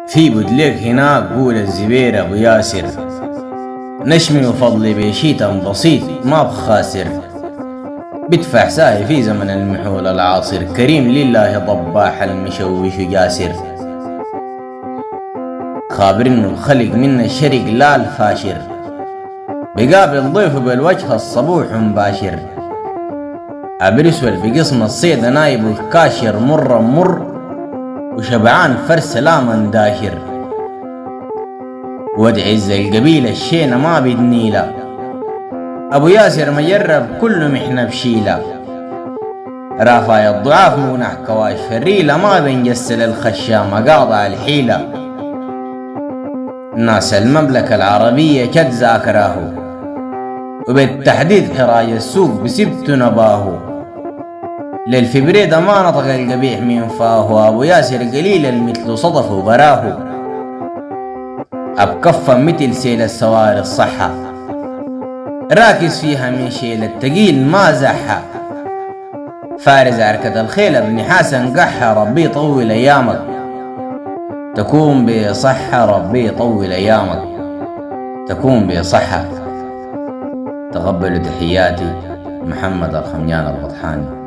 في بدلك هناك قول الزبير ابو ياسر، نشمي وفضلي بشيتا بسيط ما بخاسر، بدفع ساي في زمن المحول العاصر، كريم لله ضباح المشوش جاسر، خابر انه الخلق من الشرق لا الفاشر، بقابل ضيفه بالوجه الصبوح مباشر، عبر اسود بقسم الصيد نايب الكاشر، مر مر وشبعان فرس لاما داشر، وادعي زي القبيلة الشينة ما بدنيلة، ابو ياسر مجرب كل محنة بشيلة، رافايا الضعاف مونح كواش فريلة، ما بنجسل الخشامة قاضع الحيلة، ناس المملكة العربية كد ذاكراه، وبالتحديد حراج السوق بسبت نباهو، للفبريد ما نطق القبيح من فاهو، ابو ياسر قليل المثل صدف وبراه، ابكفا مثل سيل السواري الصحة، راكز فيها من شيل التقيل ما زحها، فارز عركة الخيل ابن حسن قحها، ربي يطول ايامك تكون بصحة، ربي يطول ايامك تكون بصحة. تقبلوا تحياتي، محمد الخميان البطحاني.